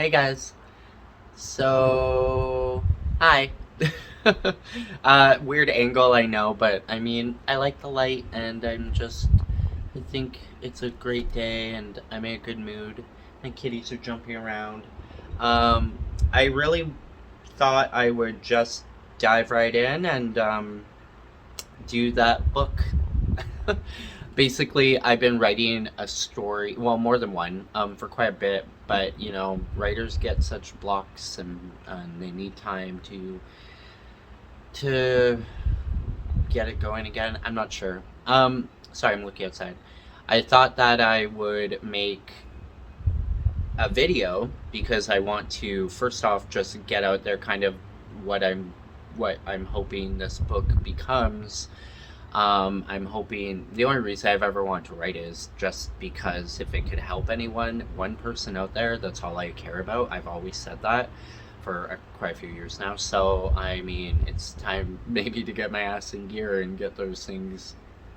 Hey guys. So, hi. Weird angle, I know, but I mean, I like the light and I think it's a great day and I'm in a good mood and kitties are jumping around. Um, I really thought I would just dive right in and do that book. Basically, I've been writing a story, well, more than one, for quite a bit. But writers get such blocks, and they need time to get it going again. I'm not sure. Sorry, I'm looking outside. I thought that I would make a video because I want to first off just get out there kind of what I'm hoping this book becomes. I'm hoping the only reason I've ever wanted to write is just because if it could help anyone, one person out there, that's all I care about. I've always said that for quite a few years now. So, I mean, it's time maybe to get my ass in gear and get those things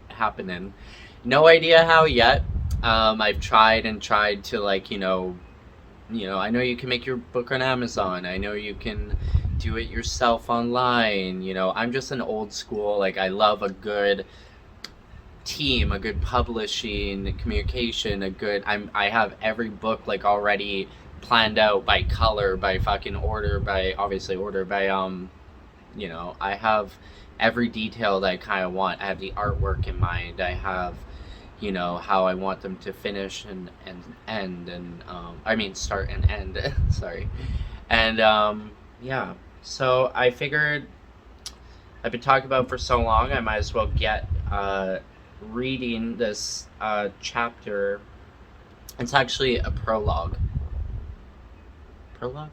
happening. No idea how yet. I've tried and tried to I know you can make your book on Amazon. I know you can do it yourself online. I'm just an old school, like I love a good team, a good publishing, communication, I have every book like already planned out by color, by fucking order, by obviously order, by I have every detail that I kind of want. I have the artwork in mind. I have how I want them to finish and end and I mean start and end. Sorry. And yeah, so I figured I've been talking about it for so long, I might as well get reading this chapter. It's actually a prologue. Prologue?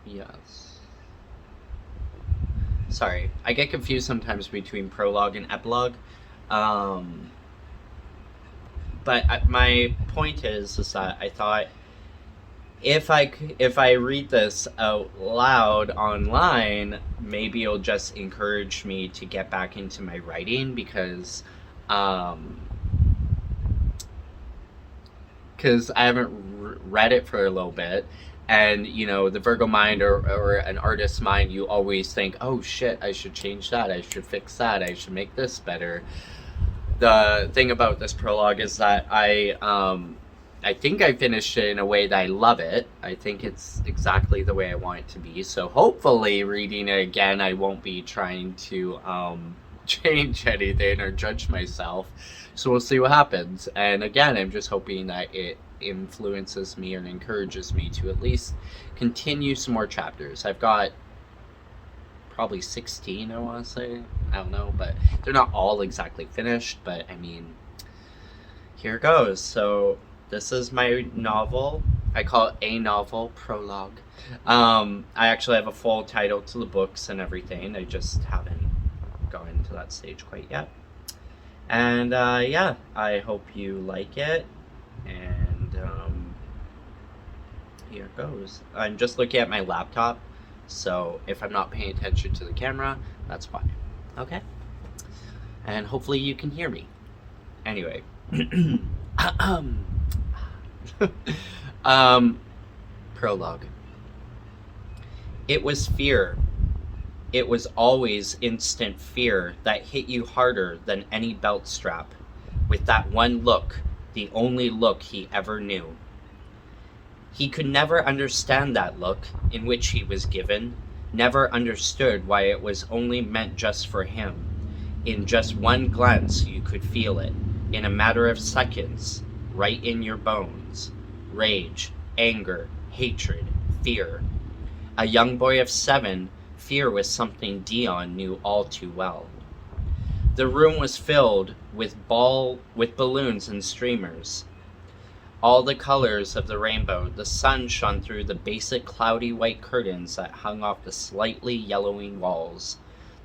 Yes. Sorry, I get confused sometimes between prologue and epilogue. But my point is that I thought if I read this out loud online, maybe it'll just encourage me to get back into my writing because I haven't read it for a little bit. And the Virgo mind or an artist's mind, you always think, oh shit, I should change that, I should fix that, I should make this better. The thing about this prologue is that I think I finished it in a way that I love it. I think it's exactly the way I want it to be. So hopefully reading it again, I won't be trying to change anything or judge myself. So we'll see what happens. And again, I'm just hoping that it influences me and encourages me to at least continue some more chapters. I've got probably 16, I want to say. I don't know, but they're not all exactly finished. But I mean, here goes. So this is my novel. I call it a novel, prologue. I actually have a full title to the books and everything. I just haven't gone to that stage quite yet. And yeah, I hope you like it. And here it goes. I'm just looking at my laptop, so if I'm not paying attention to the camera, that's why. Okay? And hopefully you can hear me. Anyway. Prologue. It was fear. It was always instant fear that hit you harder than any belt strap. With that one look, the only look he ever knew. He could never understand that look in which he was given, never understood why it was only meant just for him. In just one glance you could feel it, in a matter of seconds, right in your bones. Rage, anger, hatred, fear. A young boy of 7, fear was something Dion knew all too well. The room was filled with balloons and streamers. All the colors of the rainbow. The sun shone through the basic cloudy white curtains that hung off the slightly yellowing walls.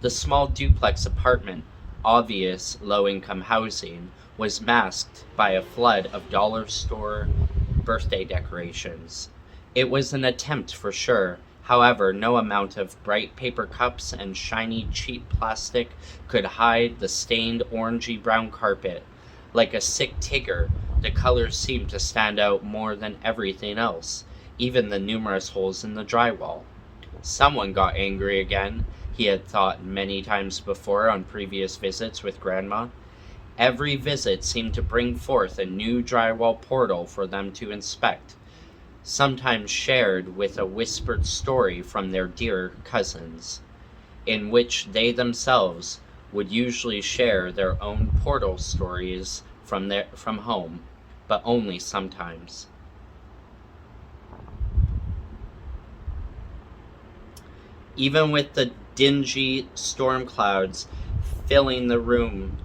The small duplex apartment, obvious low-income housing, was masked by a flood of dollar store birthday decorations. It was an attempt for sure. However, no amount of bright paper cups and shiny cheap plastic could hide the stained orangey brown carpet. Like a sick Tigger, the colors seemed to stand out more than everything else. even the numerous holes in the drywall. Someone got angry again, he had thought many times before on previous visits with Grandma. Every visit seemed to bring forth a new drywall portal for them to inspect, sometimes shared with a whispered story from their dear cousins, in which they themselves would usually share their own portal stories from home, but only sometimes. Even with the dingy storm clouds filling the room,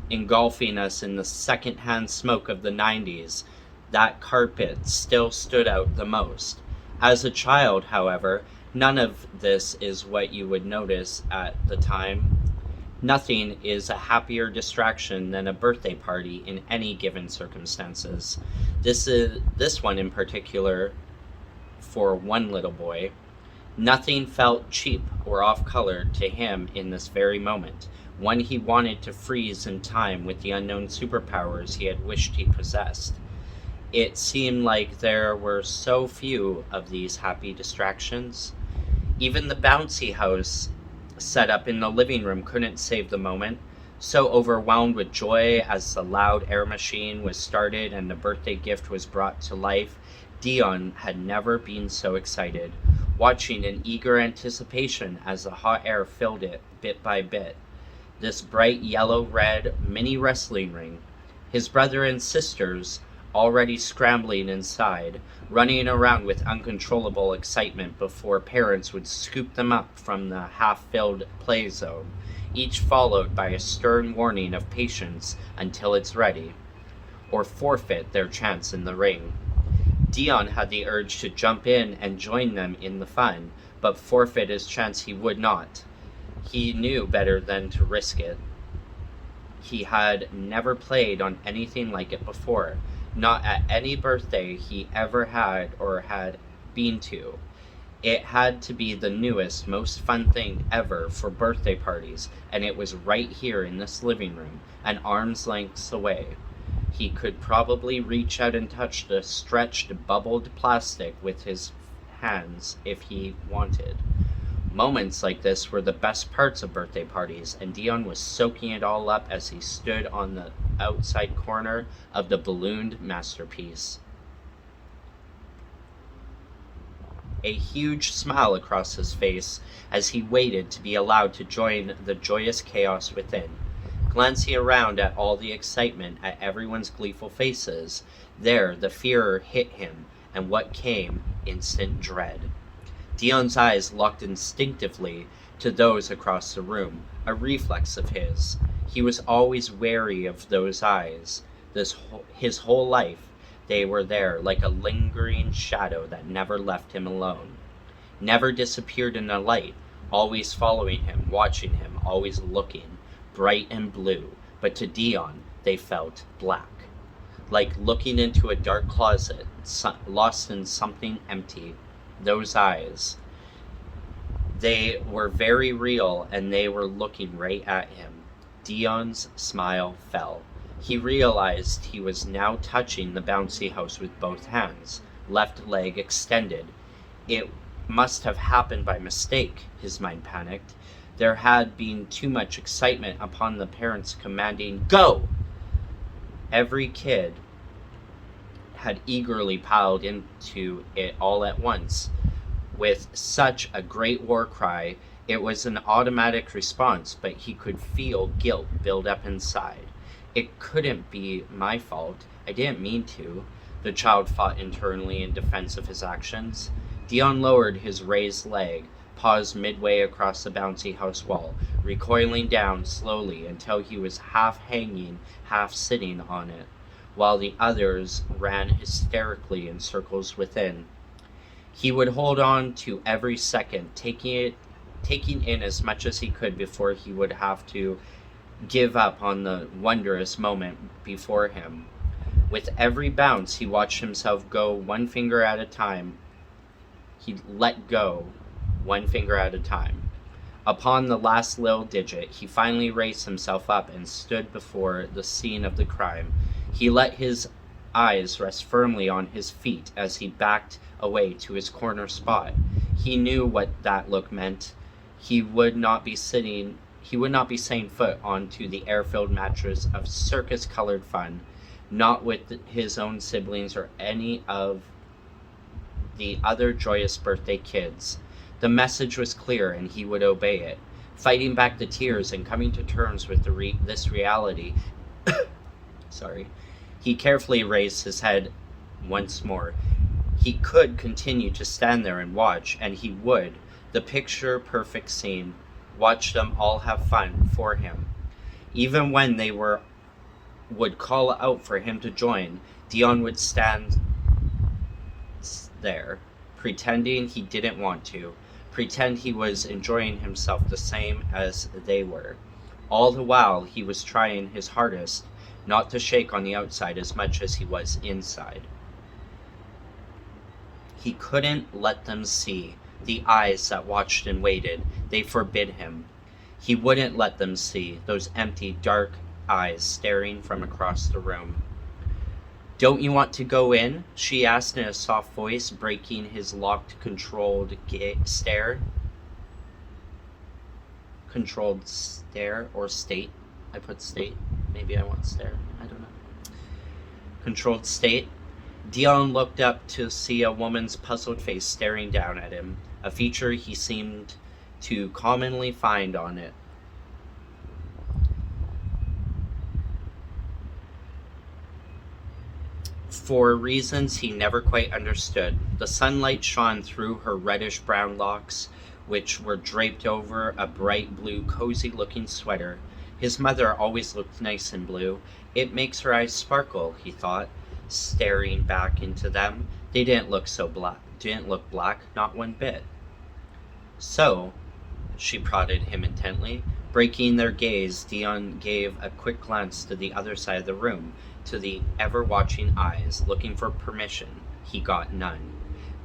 engulfing us in the second-hand smoke of the 90s, that carpet still stood out the most. As a child, however, none of this is what you would notice at the time. Nothing is a happier distraction than a birthday party in any given circumstances. This one in particular, for one little boy. Nothing felt cheap or off-color to him in this very moment, one he wanted to freeze in time with the unknown superpowers he had wished he possessed. It seemed like there were so few of these happy distractions. Even the bouncy house set up in the living room couldn't save the moment. So overwhelmed with joy as the loud air machine was started and the birthday gift was brought to life, Dion had never been so excited, watching in eager anticipation as the hot air filled it bit by bit. This bright yellow-red mini wrestling ring. His brother and sisters already scrambling inside, running around with uncontrollable excitement before parents would scoop them up from the half-filled play zone, each followed by a stern warning of patience until it's ready, or forfeit their chance in the ring. Dion had the urge to jump in and join them in the fun, but forfeit his chance he would not. He knew better than to risk it. He had never played on anything like it before, not at any birthday he ever had or had been to. It had to be the newest, most fun thing ever for birthday parties, and it was right here in this living room, an arm's length away. He could probably reach out and touch the stretched, bubbled plastic with his hands if he wanted. Moments like this were the best parts of birthday parties, and Dion was soaking it all up as he stood on the outside corner of the ballooned masterpiece. A huge smile across his face as he waited to be allowed to join the joyous chaos within. Glancing around at all the excitement, at everyone's gleeful faces, there the fear hit him, and what came? Instant dread. Dion's eyes locked instinctively to those across the room, a reflex of his. He was always wary of those eyes. His whole life, they were there like a lingering shadow that never left him alone, never disappeared in the light, always following him, watching him, always looking, bright and blue, but to Dion they felt black, like looking into a dark closet, lost in something empty. Those eyes, they were very real, and they were looking right at him. Dion's smile fell. He realized he was now touching the bouncy house with both hands, left leg extended. It must have happened by mistake, his mind panicked. There had been too much excitement upon the parents commanding, "Go!" Every kid had eagerly piled into it all at once. With such a great war cry, it was an automatic response, but he could feel guilt build up inside. It couldn't be my fault. I didn't mean to. The child fought internally in defense of his actions. Dion lowered his raised leg, paused midway across the bouncy house wall, recoiling down slowly until he was half hanging, half sitting on it, while the others ran hysterically in circles within. He would hold on to every second, taking in as much as he could before he would have to give up on the wondrous moment before him. With every bounce, he watched himself go one finger at a time. He let go one finger at a time. Upon the last little digit, he finally raised himself up and stood before the scene of the crime. He let his eyes rest firmly on his feet as he backed away to his corner spot. He knew what that look meant. He would not be setting foot onto the air-filled mattress of circus-colored fun, not with his own siblings or any of the other joyous birthday kids. The message was clear, and he would obey it. Fighting back the tears and coming to terms with this reality, he carefully raised his head once more. He could continue to stand there and watch, and he would. The picture-perfect scene. Watch them all have fun for him. Even when they would call out for him to join, Dion would stand there, pretending he didn't want to, pretend he was enjoying himself the same as they were. All the while, he was trying his hardest not to shake on the outside as much as he was inside. He couldn't let them see the eyes that watched and waited. They forbid him. He wouldn't let them see those empty, dark eyes staring from across the room. "Don't you want to go in?" she asked in a soft voice, breaking his locked, controlled stare. Controlled stare or state. I put state. Maybe I want stare. I don't know. Controlled state. Dion looked up to see a woman's puzzled face staring down at him, a feature he seemed to commonly find on it. For reasons he never quite understood. The sunlight shone through her reddish-brown locks, which were draped over a bright blue, cozy-looking sweater. His mother always looked nice in blue. It makes her eyes sparkle, he thought, staring back into them. They didn't look black, not one bit. "So," she prodded him intently. Breaking their gaze, Dion gave a quick glance to the other side of the room, to the ever-watching eyes, looking for permission. He got none.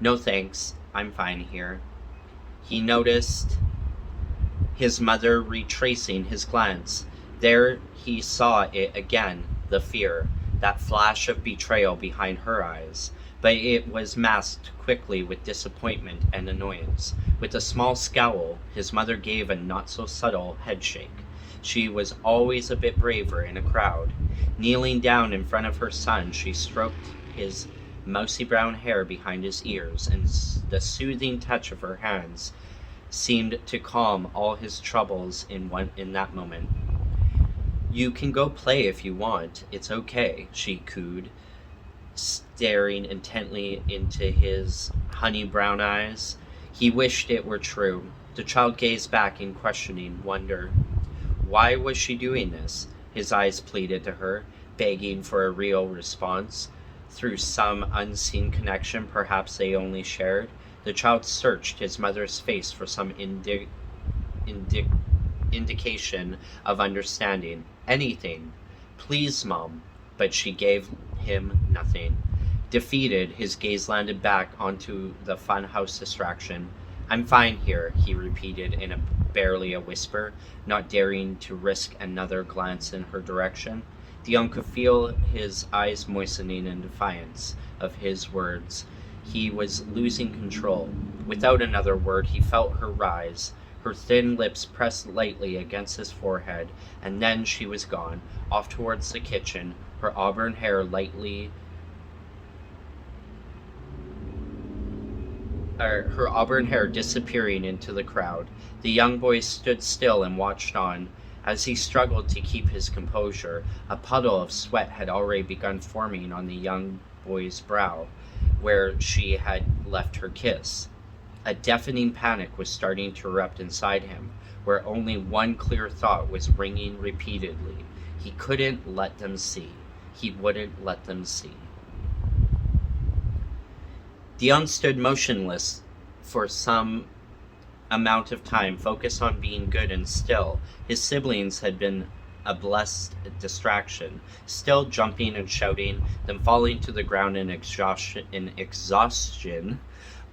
"No thanks, I'm fine here." He noticed his mother retracing his glance. There he saw it again, the fear, that flash of betrayal behind her eyes. But it was masked quickly with disappointment and annoyance. With a small scowl, his mother gave a not-so-subtle headshake. She was always a bit braver in a crowd. Kneeling down in front of her son, she stroked his mousy brown hair behind his ears, and the soothing touch of her hands seemed to calm all his troubles in that moment. "You can go play if you want. It's okay," she cooed, staring intently into his honey brown eyes. He wished it were true. The child gazed back in questioning wonder. Why was she doing this? His eyes pleaded to her, begging for a real response. Through some unseen connection perhaps they only shared, the child searched his mother's face for some indication of understanding. Anything. "Please, Mom." But she gave him nothing. Defeated, his gaze landed back onto the funhouse distraction. "I'm fine here," he repeated in barely a whisper, not daring to risk another glance in her direction. Dion could feel his eyes moistening in defiance of his words. He was losing control. Without another word, he felt her rise. Her thin lips pressed lightly against his forehead, and then she was gone, off towards the kitchen, her auburn hair disappearing into the crowd. The young boy stood still and watched on. As he struggled to keep his composure, a puddle of sweat had already begun forming on the young boy's brow, where she had left her kiss. A deafening panic was starting to erupt inside him, where only one clear thought was ringing repeatedly. He couldn't let them see. He wouldn't let them see. Dion stood motionless for some amount of time, focused on being good and still. His siblings had been a blessed distraction, still jumping and shouting, then falling to the ground in exhaustion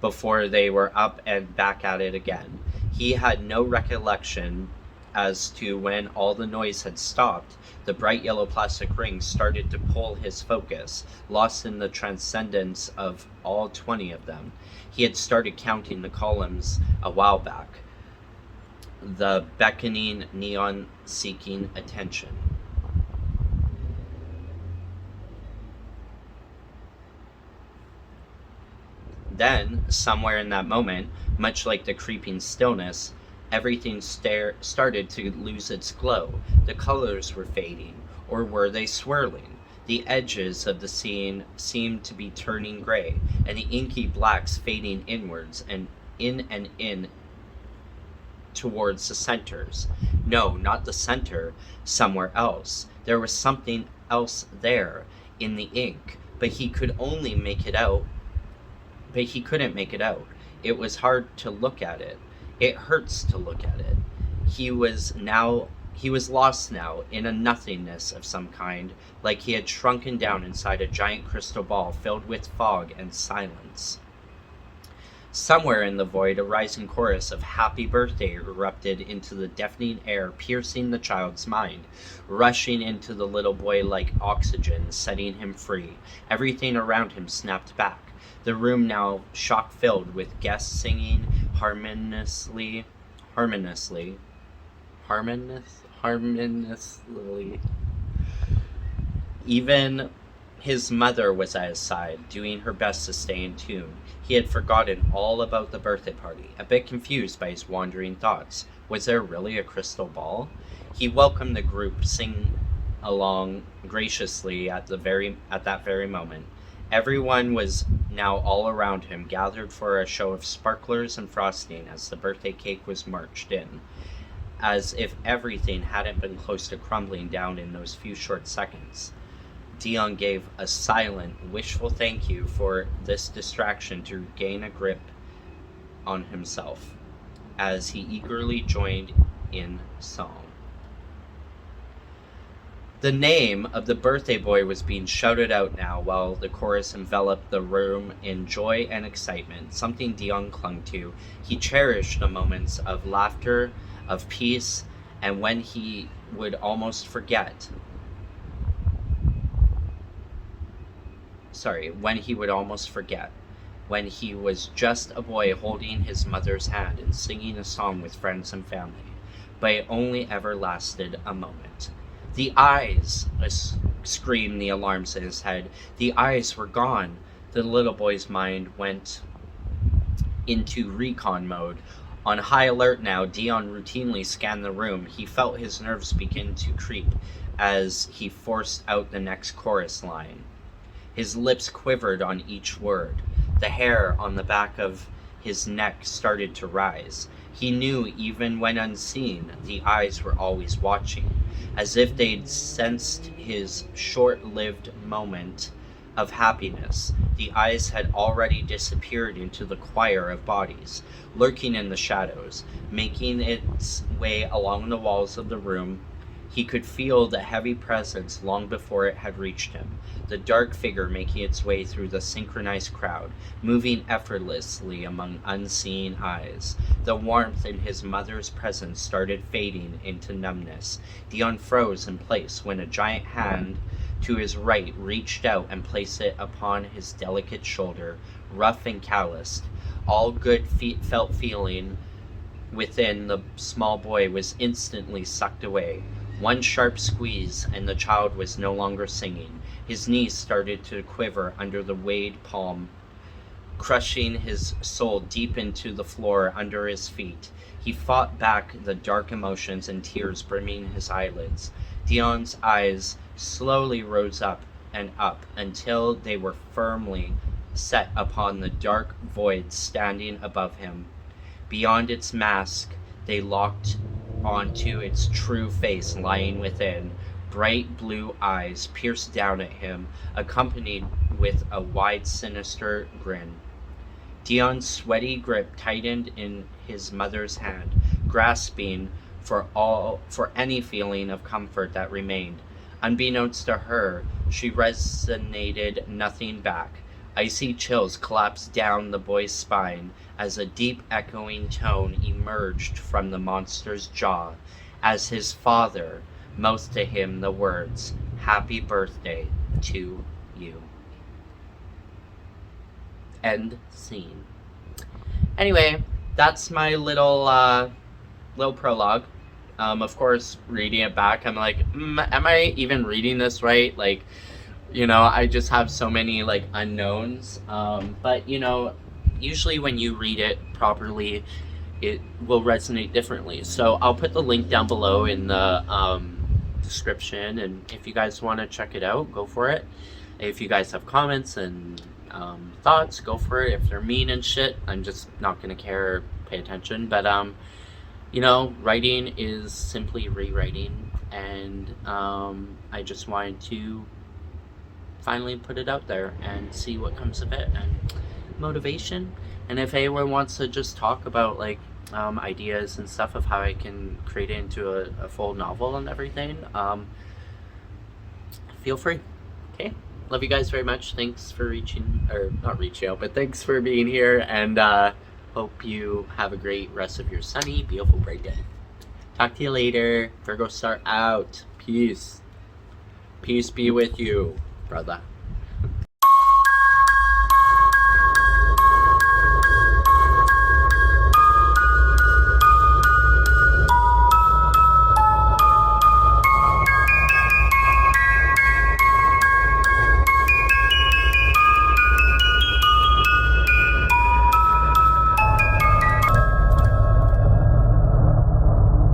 before they were up and back at it again. He had no recollection as to when all the noise had stopped, the bright yellow plastic ring started to pull his focus, lost in the transcendence of all 20 of them. He had started counting the columns a while back. The beckoning neon seeking attention. Then, somewhere in that moment, much like the creeping stillness, everything started to lose its glow. The colors were fading, or were they swirling? The edges of the scene seemed to be turning gray, and the inky blacks fading inwards and in towards the centers. No, not the center, somewhere else. There was something else there in the ink, but he could only make it out. But he couldn't make it out. It was hard to look at it. It hurts to look at it. He was lost now in a nothingness of some kind, like he had shrunken down inside a giant crystal ball filled with fog and silence. Somewhere in the void, a rising chorus of happy birthday erupted into the deafening air, piercing the child's mind, rushing into the little boy like oxygen, setting him free. Everything around him snapped back. The room now shock-filled with guests singing harmoniously. Even his mother was at his side, doing her best to stay in tune. He had forgotten all about the birthday party, a bit confused by his wandering thoughts. Was there really a crystal ball? He welcomed the group, sing along graciously at that very moment. Everyone was now all around him, gathered for a show of sparklers and frosting as the birthday cake was marched in, as if everything hadn't been close to crumbling down in those few short seconds. Dion gave a silent, wishful thank you for this distraction to gain a grip on himself, as he eagerly joined in song. The name of the birthday boy was being shouted out now, while the chorus enveloped the room in joy and excitement, something Dion clung to. He cherished the moments of laughter, of peace, and when he would almost forget. When he was just a boy holding his mother's hand and singing a song with friends and family. But it only ever lasted a moment. The eyes! Screamed the alarms in his head. The eyes were gone. The little boy's mind went into recon mode. On high alert now, Dion routinely scanned the room. He felt his nerves begin to creep as he forced out the next chorus line. His lips quivered on each word. The hair on the back of his neck started to rise. He knew even when unseen, the eyes were always watching, as if they'd sensed his short-lived moment of happiness. The eyes had already disappeared into the choir of bodies, lurking in the shadows, making its way along the walls of the room. He could feel the heavy presence long before it had reached him, the dark figure making its way through the synchronized crowd, moving effortlessly among unseen eyes. The warmth in his mother's presence started fading into numbness. Dion froze in place when a giant hand to his right reached out and placed it upon his delicate shoulder, rough and calloused. All good felt feeling within the small boy was instantly sucked away. One sharp squeeze, and the child was no longer singing. His knees started to quiver under the weighted palm, crushing his soul deep into the floor under his feet. He fought back the dark emotions and tears brimming his eyelids. Dion's eyes slowly rose up and up until they were firmly set upon the dark void standing above him. Beyond its mask, they locked onto its true face lying within. Bright blue eyes pierced down at him, accompanied with a wide, sinister grin. Dion's sweaty grip tightened in his mother's hand, grasping for any feeling of comfort that remained. Unbeknownst to her, she resonated nothing back. Icy chills collapsed down the boy's spine as a deep echoing tone emerged from the monster's jaw, as his father mouths to him the words, "Happy birthday to you." End scene. Anyway, that's my little prologue. Of course, reading it back, I'm like, am I even reading this right? Like, you know, I just have so many like unknowns. But you know, usually when you read it properly, it will resonate differently. So I'll put the link down below in the description, and if you guys want to check it out, go for it. If you guys have comments and thoughts, go for it. If they're mean and shit, I'm just not gonna care or pay attention. But you know, writing is simply rewriting, and I just wanted to finally put it out there and see what comes of it, and motivation. And if anyone wants to just talk about like ideas and stuff of how I can create it into a full novel and everything, feel free. Okay, love you guys very much. Thanks for not reaching out, but thanks for being here, and hope you have a great rest of your sunny, beautiful, bright day. Talk to you later. VirgoStar out. Peace. Peace be with you, brother.